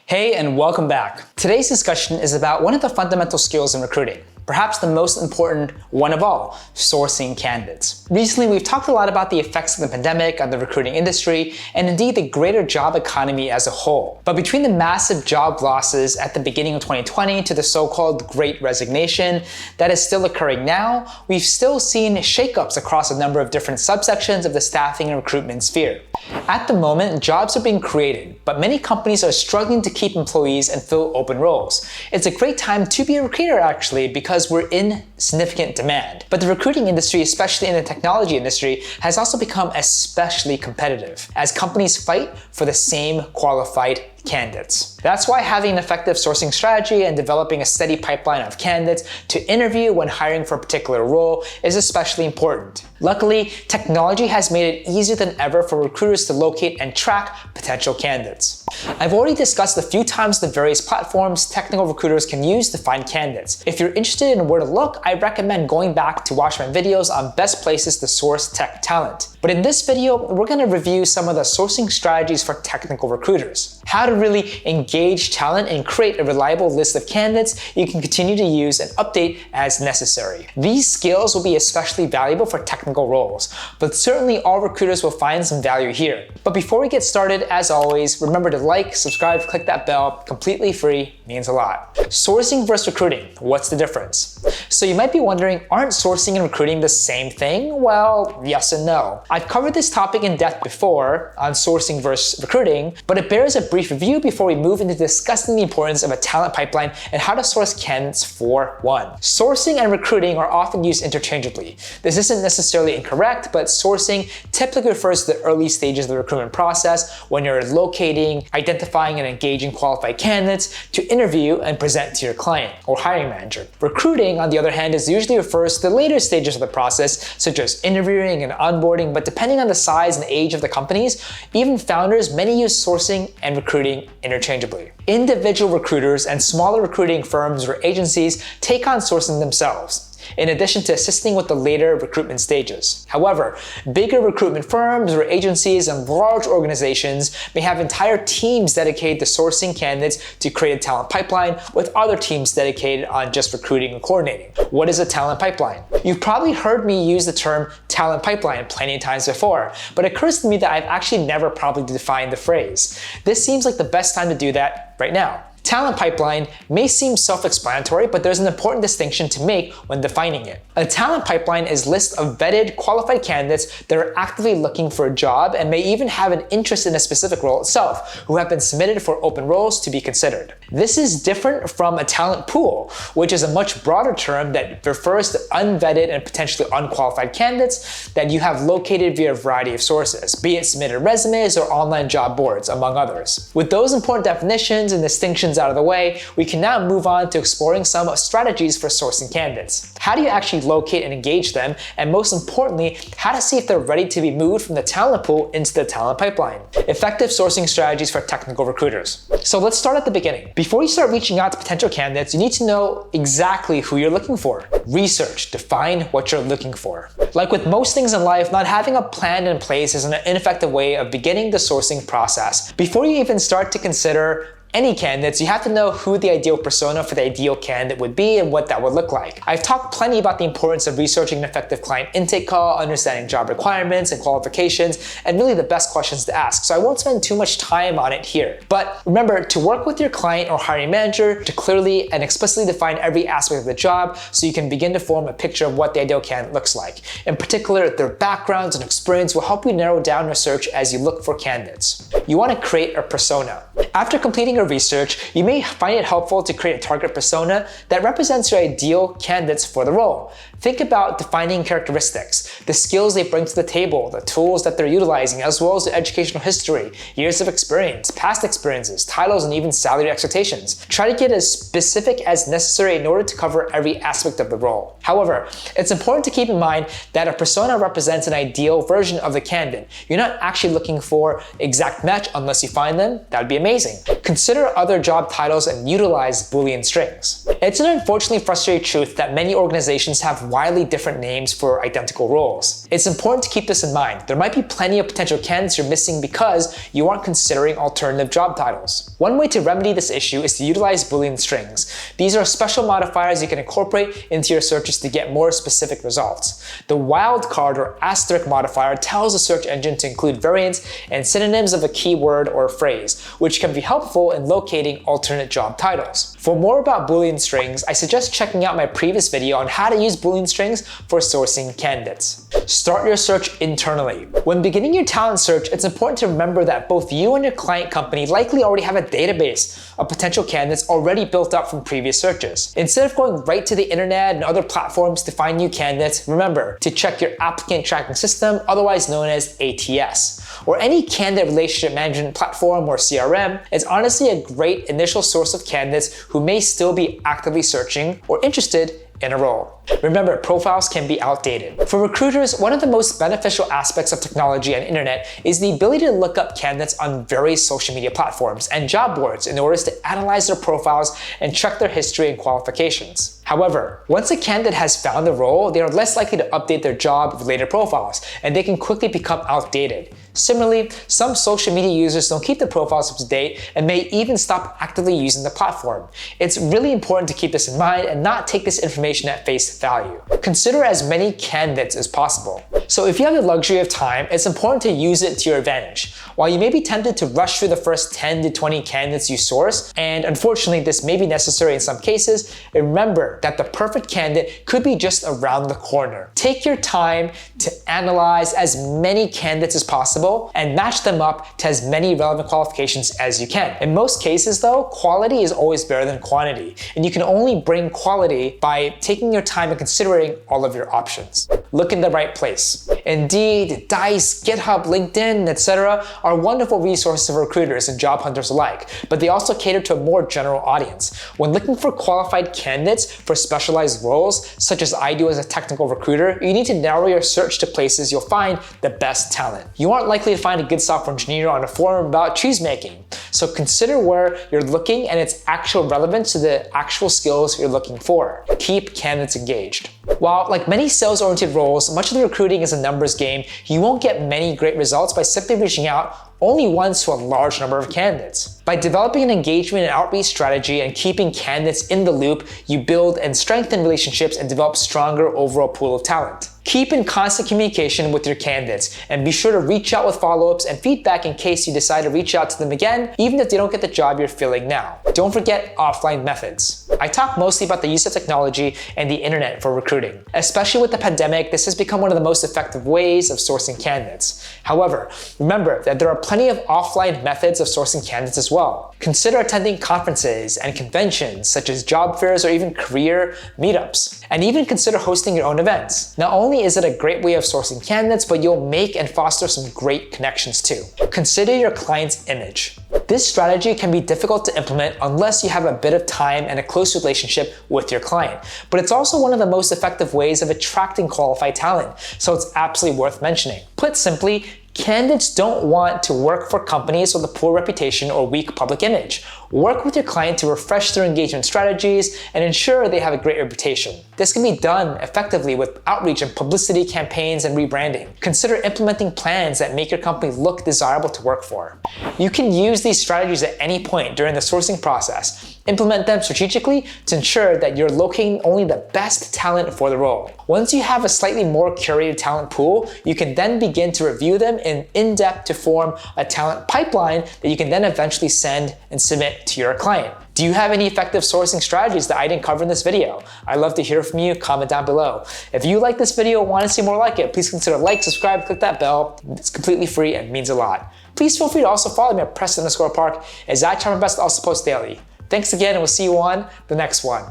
Hey, and welcome back. Today's discussion is about one of the fundamental skills in recruiting, perhaps the most important one of all, sourcing candidates. Recently, we've talked a lot about the effects of the pandemic on the recruiting industry and indeed the greater job economy as a whole. But between the massive job losses at the beginning of 2020 to the so-called Great Resignation that is still occurring now, we've still seen shakeups across a number of different subsections of the staffing and recruitment sphere. At the moment, jobs are being created, but many companies are struggling to keep employees and fill open roles. It's a great time to be a recruiter actually, because we're in significant demand. But the recruiting industry, especially in the technology industry, has also become especially competitive as companies fight for the same qualified candidates. That's why having an effective sourcing strategy and developing a steady pipeline of candidates to interview when hiring for a particular role is especially important. Luckily, technology has made it easier than ever for recruiters to locate and track potential candidates. I've already discussed a few times the various platforms technical recruiters can use to find candidates. If you're interested in where to look, I recommend going back to watch my videos on best places to source tech talent. But in this video, we're going to review some of the sourcing strategies for technical recruiters. How to really engage talent and create a reliable list of candidates you can continue to use and update as necessary. These skills will be especially valuable for technical roles, but certainly all recruiters will find some value here. But before we get started, as always, remember to like, subscribe, click that bell, completely free, means a lot. Sourcing versus recruiting, what's the difference? So you might be wondering, aren't sourcing and recruiting the same thing? Well, yes and no. I've covered this topic in depth before on sourcing versus recruiting, but it bears a brief review before we move into discussing the importance of a talent pipeline and how to source candidates for one. Sourcing and recruiting are often used interchangeably. This isn't necessarily incorrect, but sourcing typically refers to the early stages of the recruitment process when you're locating, identifying, and engaging qualified candidates to interview and present to your client or hiring manager. Recruiting, on the other hand, usually refers to the later stages of the process, such as interviewing and onboarding, but depending on the size and age of the companies, even founders, many use sourcing and recruiting interchangeably. Individual recruiters and smaller recruiting firms or agencies take on sourcing themselves, in addition to assisting with the later recruitment stages. However, bigger recruitment firms or agencies and large organizations may have entire teams dedicated to sourcing candidates to create a talent pipeline, with other teams dedicated on just recruiting and coordinating. What is a talent pipeline? You've probably heard me use the term talent pipeline plenty of times before, but it occurs to me that I've actually never properly defined the phrase. This seems like the best time to do that right now. Talent pipeline may seem self-explanatory, but there's an important distinction to make when defining it. A talent pipeline is a list of vetted, qualified candidates that are actively looking for a job and may even have an interest in a specific role itself, who have been submitted for open roles to be considered. This is different from a talent pool, which is a much broader term that refers to unvetted and potentially unqualified candidates that you have located via a variety of sources, be it submitted resumes or online job boards, among others. With those important definitions and distinctions out of the way, we can now move on to exploring some strategies for sourcing candidates. How do you actually locate and engage them? And most importantly, how to see if they're ready to be moved from the talent pool into the talent pipeline. Effective sourcing strategies for technical recruiters. So let's start at the beginning. Before you start reaching out to potential candidates, you need to know exactly who you're looking for. Research, define what you're looking for. Like with most things in life, not having a plan in place is an ineffective way of beginning the sourcing process. Before you even start to consider any candidates, you have to know who the ideal persona for the ideal candidate would be and what that would look like. I've talked plenty about the importance of researching an effective client intake call, understanding job requirements and qualifications, and really the best questions to ask. So I won't spend too much time on it here. But remember to work with your client or hiring manager to clearly and explicitly define every aspect of the job so you can begin to form a picture of what the ideal candidate looks like. In particular, their backgrounds and experience will help you narrow down your search as you look for candidates. You want to create a persona. After completing your research, you may find it helpful to create a target persona that represents your ideal candidates for the role. Think about defining characteristics, the skills they bring to the table, the tools that they're utilizing, as well as their educational history, years of experience, past experiences, titles, and even salary expectations. Try to get as specific as necessary in order to cover every aspect of the role. However, it's important to keep in mind that a persona represents an ideal version of the candidate. You're not actually looking for exact match unless you find them. That would be amazing. Consider other job titles and utilize BOOLEAN strings. It's an unfortunately frustrating truth that many organizations have wildly different names for identical roles. It's important to keep this in mind. There might be plenty of potential candidates you're missing because you aren't considering alternative job titles. One way to remedy this issue is to utilize Boolean strings. These are special modifiers you can incorporate into your searches to get more specific results. The wildcard or asterisk modifier tells the search engine to include variants and synonyms of a keyword or phrase, which can be helpful in locating alternate job titles. For more about Boolean strings, I suggest checking out my previous video on how to use Boolean strings for sourcing candidates. Start your search internally. When beginning your talent search, it's important to remember that both you and your client company likely already have a database of potential candidates already built up from previous searches. Instead of going right to the internet and other platforms to find new candidates, remember to check your applicant tracking system, otherwise known as ATS, or any candidate relationship management platform or CRM. It's honestly a great initial source of candidates who may still be actively searching or interested in a role. Remember, profiles can be outdated. For recruiters, one of the most beneficial aspects of technology and internet is the ability to look up candidates on various social media platforms and job boards in order to analyze their profiles and check their history and qualifications. However, once a candidate has found a role, they are less likely to update their job-related profiles, and they can quickly become outdated. Similarly, some social media users don't keep their profiles up to date and may even stop actively using the platform. It's really important to keep this in mind and not take this information at face value. Consider as many candidates as possible. So if you have the luxury of time, it's important to use it to your advantage. While you may be tempted to rush through the first 10 to 20 candidates you source, and unfortunately this may be necessary in some cases, remember that the perfect candidate could be just around the corner. Take your time to analyze as many candidates as possible and match them up to as many relevant qualifications as you can. In most cases though, quality is always better than quantity, and you can only bring quality by taking your time and considering all of your options. Look in the right place. Indeed, Dice, GitHub, LinkedIn, etc. are wonderful resources for recruiters and job hunters alike, but they also cater to a more general audience. When looking for qualified candidates for specialized roles, such as I do as a technical recruiter, you need to narrow your search to places you'll find the best talent. You aren't likely to find a good software engineer on a forum about cheese making, so consider where you're looking and its actual relevance to the actual skills you're looking for. Keep candidates engaged. While like many sales-oriented roles, much of the recruiting is a numbers game, you won't get many great results by simply reaching out only once to a large number of candidates. By developing an engagement and outreach strategy and keeping candidates in the loop, you build and strengthen relationships and develop stronger overall pool of talent. Keep in constant communication with your candidates and be sure to reach out with follow-ups and feedback in case you decide to reach out to them again, even if they don't get the job you're filling now. Don't forget offline methods. I talk mostly about the use of technology and the internet for recruiting. Especially with the pandemic, this has become one of the most effective ways of sourcing candidates. However, remember that there are plenty of offline methods of sourcing candidates as well. Consider attending conferences and conventions such as job fairs or even career meetups. And even consider hosting your own events. Not only is it a great way of sourcing candidates, but you'll make and foster some great connections too. Consider your client's image. This strategy can be difficult to implement unless you have a bit of time and a close relationship with your client, but it's also one of the most effective ways of attracting qualified talent, so it's absolutely worth mentioning. Put simply, candidates don't want to work for companies with a poor reputation or weak public image. Work with your client to refresh their engagement strategies and ensure they have a great reputation. This can be done effectively with outreach and publicity campaigns and rebranding. Consider implementing plans that make your company look desirable to work for. You can use these strategies at any point during the sourcing process. Implement them strategically to ensure that you're locating only the best talent for the role. Once you have a slightly more curated talent pool, you can then begin to review them in-depth to form a talent pipeline that you can then eventually send and submit to your client. Do you have any effective sourcing strategies that I didn't cover in this video? I'd love to hear from you. Comment down below. If you like this video and want to see more like it, please consider like, subscribe, click that bell. It's completely free and means a lot. Please feel free to also follow me at Preston_Park, as I try my best to also post daily. Thanks again, and we'll see you on the next one.